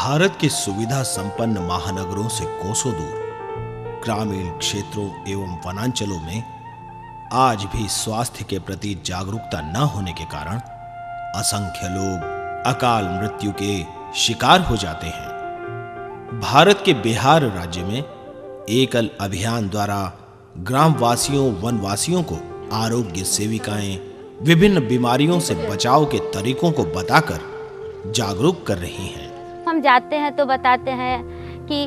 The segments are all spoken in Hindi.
भारत के सुविधा संपन्न महानगरों से कोसों दूर ग्रामीण क्षेत्रों एवं वनांचलों में आज भी स्वास्थ्य के प्रति जागरूकता न होने के कारण असंख्य लोग अकाल मृत्यु के शिकार हो जाते हैं। भारत के बिहार राज्य में एकल अभियान द्वारा ग्रामवासियों वनवासियों को आरोग्य सेविकाएं विभिन्न बीमारियों से बचाव के तरीकों को बताकर जागरूक कर रही हैं। हम जाते हैं तो बताते हैं कि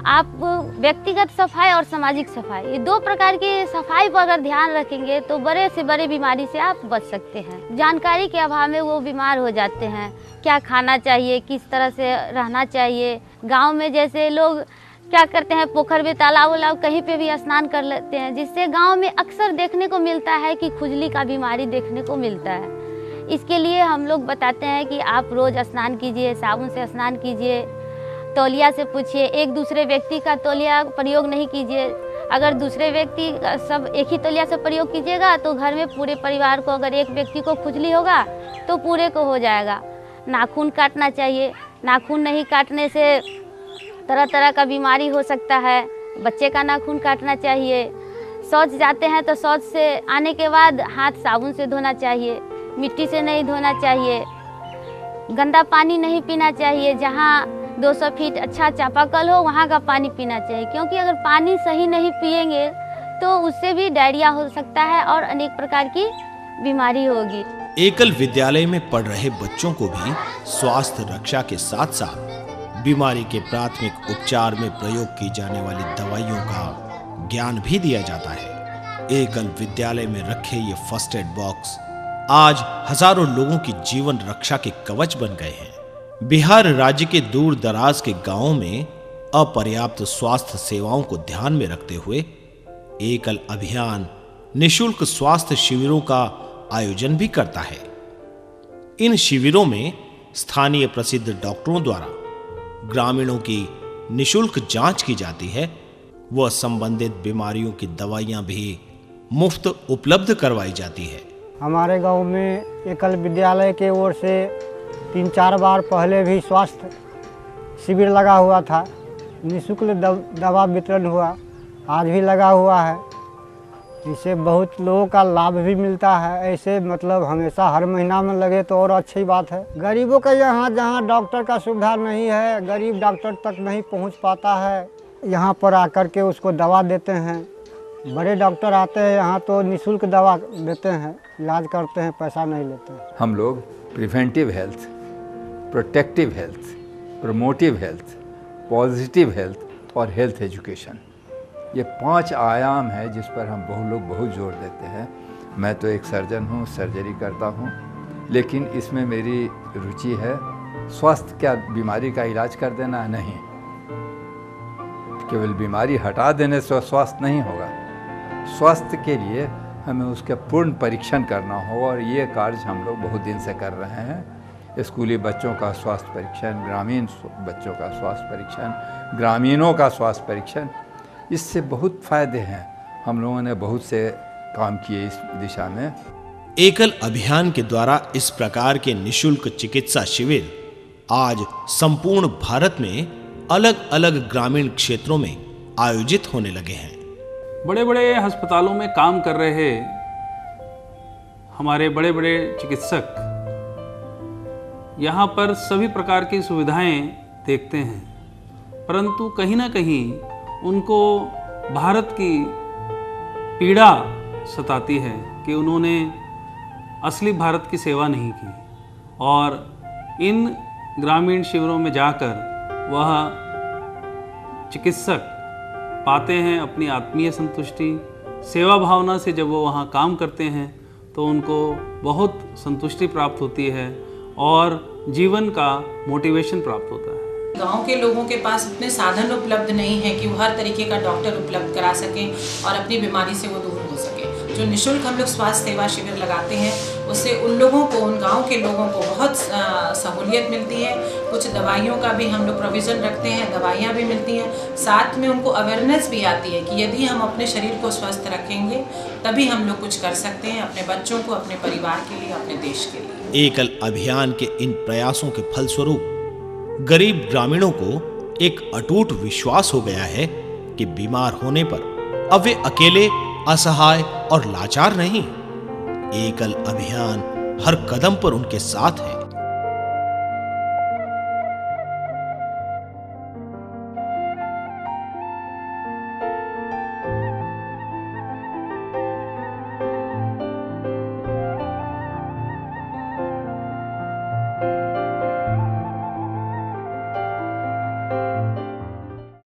आप व्यक्तिगत सफाई और सामाजिक सफाई, ये दो प्रकार की सफाई पर अगर ध्यान रखेंगे तो बड़े से बड़े बीमारी से आप बच सकते हैं। जानकारी के अभाव में वो बीमार हो जाते हैं। क्या खाना चाहिए, किस तरह से रहना चाहिए। गांव में जैसे लोग क्या करते हैं, पोखर में तालाब वालाब कहीं पे भी स्नान कर लेते हैं, जिससे गांव में अक्सर देखने को मिलता है कि खुजली का बीमारी देखने को मिलता है। इसके लिए हम लोग बताते हैं कि आप रोज़ स्नान कीजिए, साबुन से स्नान कीजिए, तौलिया से पूछिए, एक दूसरे व्यक्ति का तौलिया प्रयोग नहीं कीजिए। अगर दूसरे व्यक्ति सब एक ही तौलिया से प्रयोग कीजिएगा तो घर में पूरे परिवार को, अगर एक व्यक्ति को खुजली होगा तो पूरे को हो जाएगा। नाखून काटना चाहिए, नाखून नहीं काटने से तरह तरह का बीमारी हो सकता है। बच्चे का नाखून काटना चाहिए। शौच जाते हैं तो शौच से आने के बाद हाथ साबुन से धोना चाहिए, मिट्टी से नहीं धोना चाहिए। गंदा पानी नहीं पीना चाहिए। जहाँ 200 फीट अच्छा चापाकल हो वहाँ का पानी पीना चाहिए, क्योंकि अगर पानी सही नहीं पिएंगे तो उससे भी डायरिया हो सकता है और अनेक प्रकार की बीमारी होगी। एकल विद्यालय में पढ़ रहे बच्चों को भी स्वास्थ्य रक्षा के साथ साथ बीमारी के प्राथमिक उपचार में प्रयोग की जाने वाली दवाइयों का ज्ञान भी दिया जाता है। एकल विद्यालय में रखे ये फर्स्ट एड बॉक्स आज हजारों लोगों की जीवन रक्षा के कवच बन गए हैं। बिहार राज्य के दूर दराज के गांवों में अपर्याप्त स्वास्थ्य सेवाओं को ध्यान में रखते हुए एकल अभियान निशुल्क स्वास्थ्य शिविरों का आयोजन भी करता है। इन शिविरों में स्थानीय प्रसिद्ध डॉक्टरों द्वारा ग्रामीणों की निशुल्क जांच की जाती है। वह संबंधित बीमारियों की दवाइयां भी मुफ्त उपलब्ध करवाई जाती है। हमारे गांव में एकल विद्यालय के ओर से 3-4 बार पहले भी स्वास्थ्य शिविर लगा हुआ था। निःशुल्क दवा वितरण हुआ, आज भी लगा हुआ है। इससे बहुत लोगों का लाभ भी मिलता है। ऐसे मतलब हमेशा हर महीना में लगे तो और अच्छी बात है। गरीबों का यहाँ जहाँ डॉक्टर का सुविधा नहीं है, गरीब डॉक्टर तक नहीं पहुँच पाता है, यहाँ पर आकर के उसको दवा देते हैं। बड़े डॉक्टर आते हैं यहाँ तो निःशुल्क दवा देते हैं, इलाज करते हैं, पैसा नहीं लेते हैं। हम लोग preventive health, protective health, promotive health, positive health और हेल्थ एजुकेशन, ये 5 आयाम है जिस पर हम लोग बहुत जोर देते हैं। मैं तो एक सर्जन हूँ, सर्जरी करता हूँ, लेकिन इसमें मेरी रुचि है। स्वास्थ्य क्या बीमारी का इलाज कर देना नहीं, केवल बीमारी हटा देने से स्वास्थ्य नहीं होगा। स्वास्थ्य के लिए हमें उसका पूर्ण परीक्षण करना हो, और ये कार्य हम लोग बहुत दिन से कर रहे हैं। स्कूली बच्चों का स्वास्थ्य परीक्षण, ग्रामीण बच्चों का स्वास्थ्य परीक्षण, ग्रामीणों का स्वास्थ्य परीक्षण, इससे बहुत फायदे हैं। हम लोगों ने बहुत से काम किए इस दिशा में। एकल अभियान के द्वारा इस प्रकार के निशुल्क चिकित्सा शिविर आज संपूर्ण भारत में अलग अलग ग्रामीण क्षेत्रों में आयोजित होने लगे हैं। बड़े बड़े अस्पतालों में काम कर रहे हमारे बड़े बड़े चिकित्सक यहाँ पर सभी प्रकार की सुविधाएं देखते हैं, परंतु कहीं ना कहीं उनको भारत की पीड़ा सताती है कि उन्होंने असली भारत की सेवा नहीं की, और इन ग्रामीण शिविरों में जाकर वह चिकित्सक पाते हैं अपनी आत्मीय संतुष्टि। सेवा भावना से जब वो वहाँ काम करते हैं तो उनको बहुत संतुष्टि प्राप्त होती है और जीवन का मोटिवेशन प्राप्त होता है। गांव के लोगों के पास इतने साधन उपलब्ध नहीं है कि वो हर तरीके का डॉक्टर उपलब्ध करा सकें और अपनी बीमारी से वो दूर हो सके। जो निःशुल्क हम लोग स्वास्थ्य सेवा शिविर लगाते हैं उससे उन लोगों को, उन गांव के लोगों को बहुत सहूलियत मिलती है। कुछ दवाइयों का भी हम लोग प्रोविज़न रखते हैं, दवाइयाँ भी मिलती हैं। साथ में उनको अवेयरनेस भी आती है कि यदि हम अपने शरीर को स्वस्थ रखेंगे तभी हम लोग कुछ कर सकते हैं अपने बच्चों को, अपने परिवार के लिए, अपने देश के लिए। एकल अभियान के इन प्रयासों के फलस्वरूप गरीब ग्रामीणों को एक अटूट विश्वास हो गया है कि बीमार होने पर अब वे अकेले, असहाय और लाचार नहीं। एकल अभियान हर कदम पर उनके साथ है।